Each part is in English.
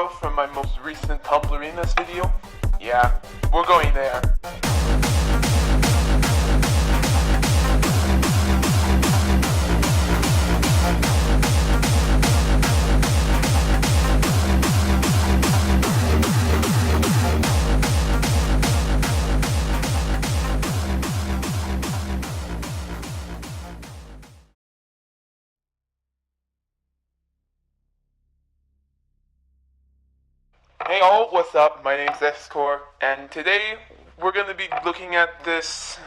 video from my most recent Transtrenders video? Yeah, we're going there. Hey all, what's up? My name's Escor, and today we're gonna be looking at this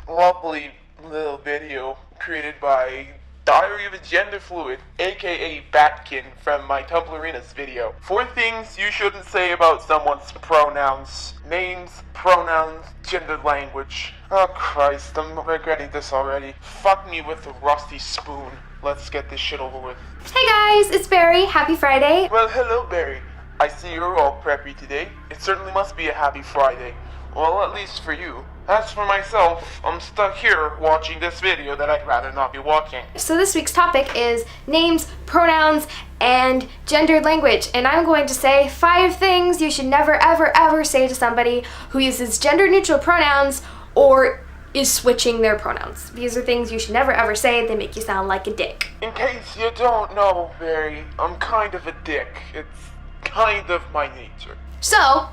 lovely little video created by Diary of a Gender Fluid, aka Batkin, from my Transtrenders video. 4 things you shouldn't say about someone's pronouns. Names, pronouns, gender language. Oh Christ, I'm regretting this already. Fuck me with a rusty spoon. Let's get this shit over with. Hey guys, it's Barry. Happy Friday. Well, hello Barry. I see you're all preppy today. It certainly must be a happy Friday. Well, at least for you. As for myself, I'm stuck here watching this video that I'd rather not be watching. So this week's topic is names, pronouns, and gendered language. And I'm going to say 5 things you should never ever ever say to somebody who uses gender neutral pronouns or is switching their pronouns. These are things you should never ever say. They make you sound like a dick. In case you don't know, Barry, I'm kind of a dick. It's kind of my nature. So,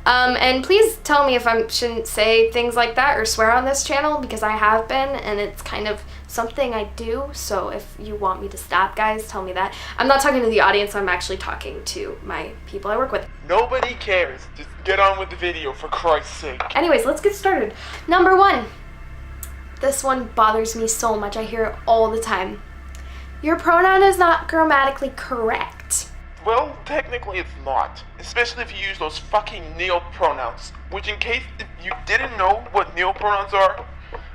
and please tell me if I shouldn't say things like that or swear on this channel, because I have been, and it's kind of something I do. So if you want me to stop, guys, tell me that. I'm not talking to the audience, I'm actually talking to my people I work with. Nobody cares. Just get on with the video, for Christ's sake. Anyways, let's get started. Number 1. This one bothers me so much. I hear it all the time. Your pronoun is not grammatically correct. Well, technically it's not. Especially if you use those fucking neopronouns. Which, in case if you didn't know what neopronouns are,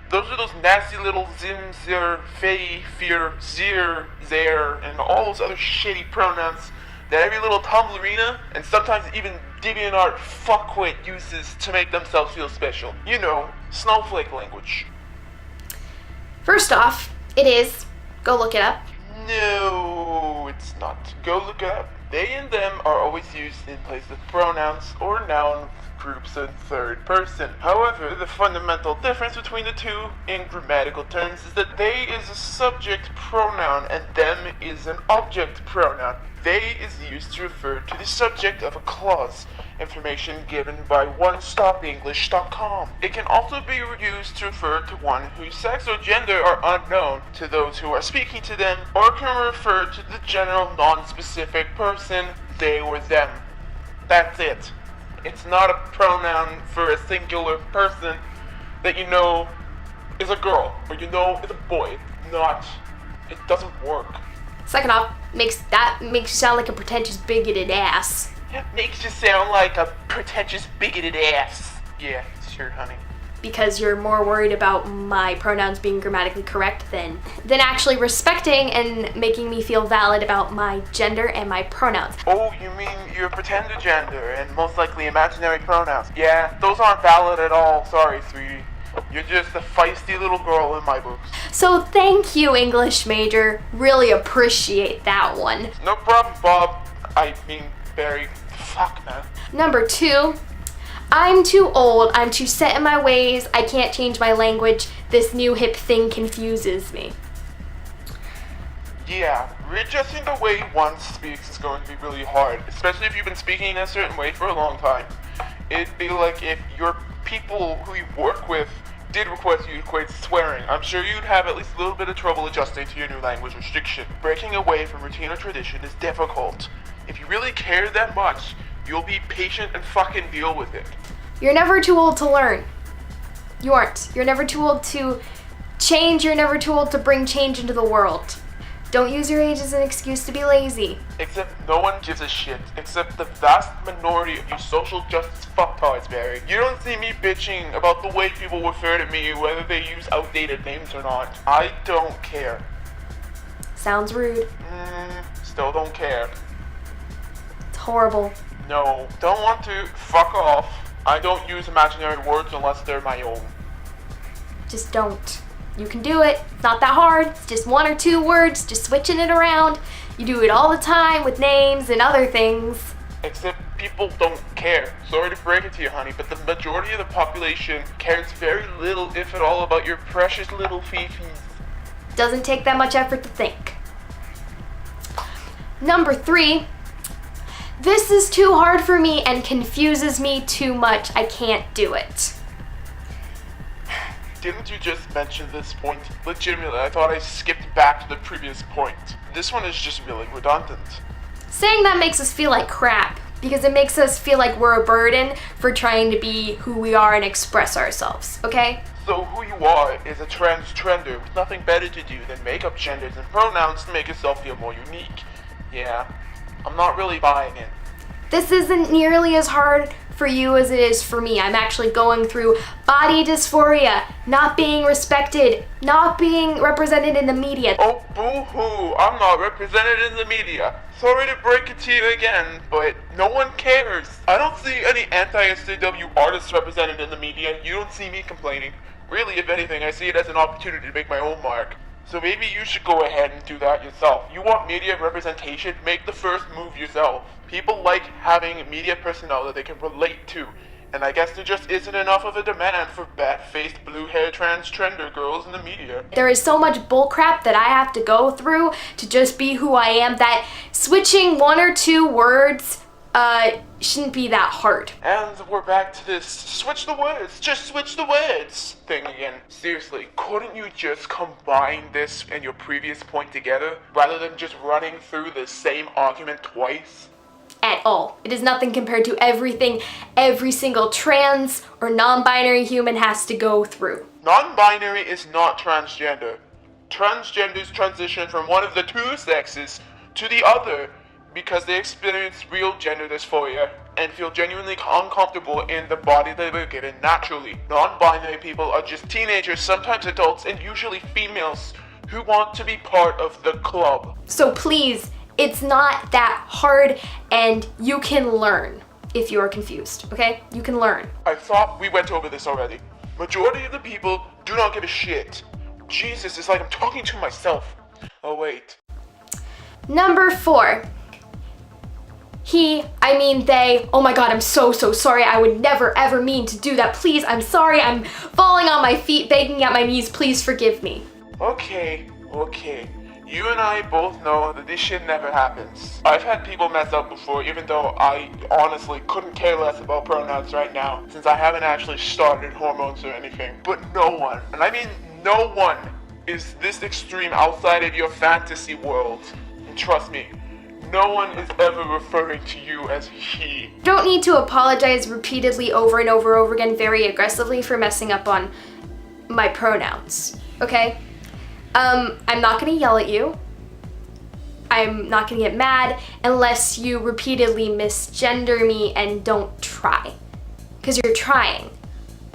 those are those nasty little zim, zir, fey, fear, zir, there, and all those other shitty pronouns that every little Tumblrina, and sometimes even DeviantArt fuckwit uses to make themselves feel special. You know, snowflake language. First off, it is. Go look it up. No, it's not. Go look it up. They and them are always used in place of pronouns or noun groups in third person. However, the fundamental difference between the two in grammatical terms is that they is a subject pronoun and them is an object pronoun. They is used to refer to the subject of a clause, information given by onestoppenglish.com. It can also be used to refer to one whose sex or gender are unknown to those who are speaking to them, or can refer to the general non-specific person, they or them. That's it. It's not a pronoun for a singular person that you know is a girl, or you know is a boy. It doesn't work. Second off, makes you sound like a pretentious bigoted ass. It makes you sound like a pretentious bigoted ass. Yeah, sure, honey. Because you're more worried about my pronouns being grammatically correct than actually respecting and making me feel valid about my gender and my pronouns. Oh, you mean your pretended gender and most likely imaginary pronouns? Yeah, those aren't valid at all. Sorry, sweetie. You're just a feisty little girl in my books. So thank you, English major. Really appreciate that one. No problem, Bob. I mean, Barry. Fuck, man. Number 2. I'm too old. I'm too set in my ways. I can't change my language. This new hip thing confuses me. Yeah, readjusting the way one speaks is going to be really hard, especially if you've been speaking in a certain way for a long time. It'd be like if your people who you work with did request you to quit swearing. I'm sure you'd have at least a little bit of trouble adjusting to your new language restriction. Breaking away from routine or tradition is difficult. If you really care that much, you'll be patient and fucking deal with it. You're never too old to learn. You aren't. You're never too old to change. You're never too old to bring change into the world. Don't use your age as an excuse to be lazy. Except no one gives a shit, except the vast minority of you social justice fucktards, Barry. You don't see me bitching about the way people refer to me, whether they use outdated names or not. I don't care. Sounds rude. Still don't care. It's horrible. No, don't want to. Fuck off. I don't use imaginary words unless they're my own. Just don't. You can do it. It's not that hard. It's just 1 or 2 words, just switching it around. You do it all the time with names and other things. Except people don't care. Sorry to break it to you, honey, but the majority of the population cares very little, if at all, about your precious little fifis. Doesn't take that much effort to think. Number 3. This is too hard for me and confuses me too much. I can't do it. Didn't you just mention this point? Legitimately, I thought I skipped back to the previous point. This one is just really redundant. Saying that makes us feel like crap, because it makes us feel like we're a burden for trying to be who we are and express ourselves, okay? So who you are is a transtrender with nothing better to do than make up genders and pronouns to make yourself feel more unique. Yeah, I'm not really buying it. This isn't nearly as hard for you as it is for me. I'm actually going through body dysphoria, not being respected, not being represented in the media. Oh, boo-hoo, I'm not represented in the media. Sorry to break it to you again, but no one cares. I don't see any anti-SJW artists represented in the media. You don't see me complaining. Really, if anything, I see it as an opportunity to make my own mark. So maybe you should go ahead and do that yourself. You want media representation? Make the first move yourself. People like having media personnel that they can relate to. And I guess there just isn't enough of a demand for bat-faced, blue-haired transtrender girls in the media. There is so much bullcrap that I have to go through to just be who I am that switching 1 or 2 words shouldn't be that hard. And we're back to this switch the words, just switch the words thing again. Seriously, couldn't you just combine this and your previous point together rather than just running through the same argument twice? At all. It is nothing compared to everything every single trans or non-binary human has to go through. Non-binary is not transgender. Transgenders transition from one of the 2 sexes to the other because they experience real gender dysphoria and feel genuinely uncomfortable in the body they were given naturally. Non-binary people are just teenagers, sometimes adults, and usually females who want to be part of the club. So please, it's not that hard, and you can learn if you are confused, okay? You can learn. I thought we went over this already. Majority of the people do not give a shit. Jesus, it's like I'm talking to myself. Oh wait. Number 4. They, oh my god, I'm so sorry. I would never ever mean to do that. Please, I'm sorry. I'm falling on my feet, begging at my knees. Please forgive me. Okay. You and I both know that this shit never happens. I've had people mess up before, even though I honestly couldn't care less about pronouns right now, since I haven't actually started hormones or anything. But no one, and I mean no one, is this extreme outside of your fantasy world. And trust me, no one is ever referring to you as he. You don't need to apologize repeatedly over and over again very aggressively for messing up on my pronouns, okay? I'm not gonna yell at you. I'm not gonna get mad unless you repeatedly misgender me and don't try. Because you're trying.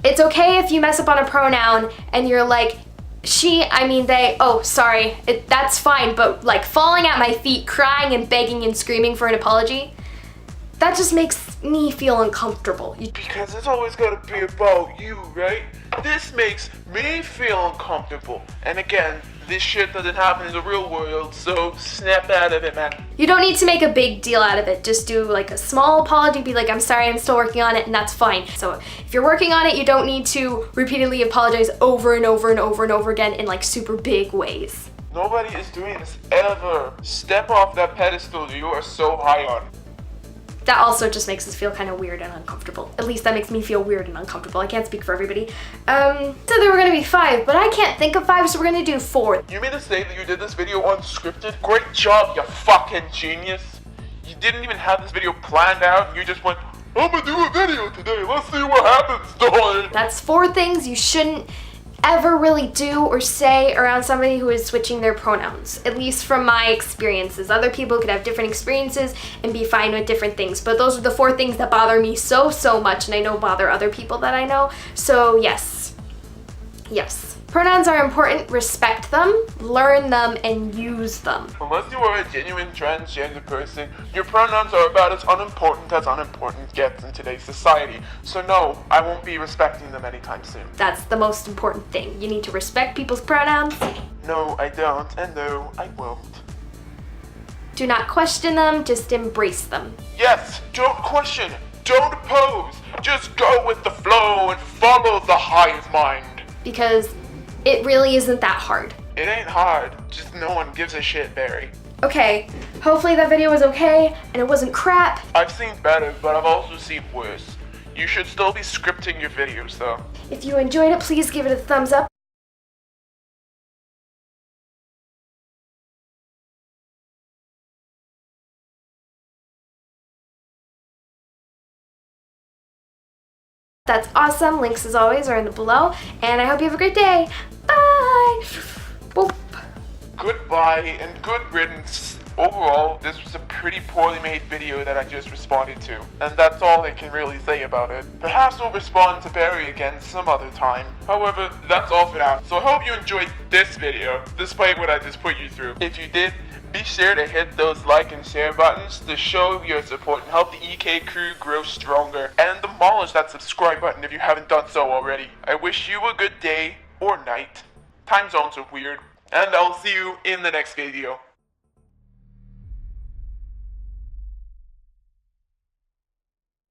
It's okay if you mess up on a pronoun and you're like, they, oh, sorry, that's fine, but like falling at my feet, crying and begging and screaming for an apology, that just makes me feel uncomfortable. Because it's always gotta be about you, right? This makes me feel uncomfortable. And again, this shit doesn't happen in the real world, so snap out of it, man. You don't need to make a big deal out of it. Just do like a small apology, be like, I'm sorry, I'm still working on it, and that's fine. So if you're working on it, you don't need to repeatedly apologize over and over again in like super big ways. Nobody is doing this ever. Step off that pedestal you are so high on. That also just makes us feel kind of weird and uncomfortable. At least that makes me feel weird and uncomfortable. I can't speak for everybody. So there were gonna be 5, but I can't think of 5, so we're gonna do 4. You mean to say that you did this video unscripted? Great job, you fucking genius. You didn't even have this video planned out, and you just went, I'm gonna do a video today, let's see what happens, darling. That's 4 things you shouldn't ever really do or say around somebody who is switching their pronouns, at least from my experiences. Other people could have different experiences and be fine with different things, but those are the 4 things that bother me so much, and I know bother other people that I know. So yes. Pronouns are important, respect them, learn them, and use them. Unless you are a genuine transgender person, your pronouns are about as unimportant gets in today's society. So no, I won't be respecting them anytime soon. That's the most important thing. You need to respect people's pronouns. No, I don't, and no, I won't. Do not question them, just embrace them. Yes, don't question, don't oppose, just go with the flow and follow the hive mind. Because it really isn't that hard. It ain't hard, just no one gives a shit, Barry. Okay, hopefully that video was okay and it wasn't crap. I've seen better, but I've also seen worse. You should still be scripting your videos though. If you enjoyed it, please give it a thumbs up. That's awesome. Links as always are in the below. And I hope you have a great day. Bye. Boop. Goodbye and good riddance. Overall, this was a pretty poorly made video that I just responded to. And that's all I can really say about it. Perhaps we'll respond to Barry again some other time. However, that's all for now. So I hope you enjoyed this video, despite what I just put you through. If you did, be sure to hit those like and share buttons to show your support and help the EK crew grow stronger. And demolish that subscribe button if you haven't done so already. I wish you a good day or night. Time zones are weird. And I'll see you in the next video.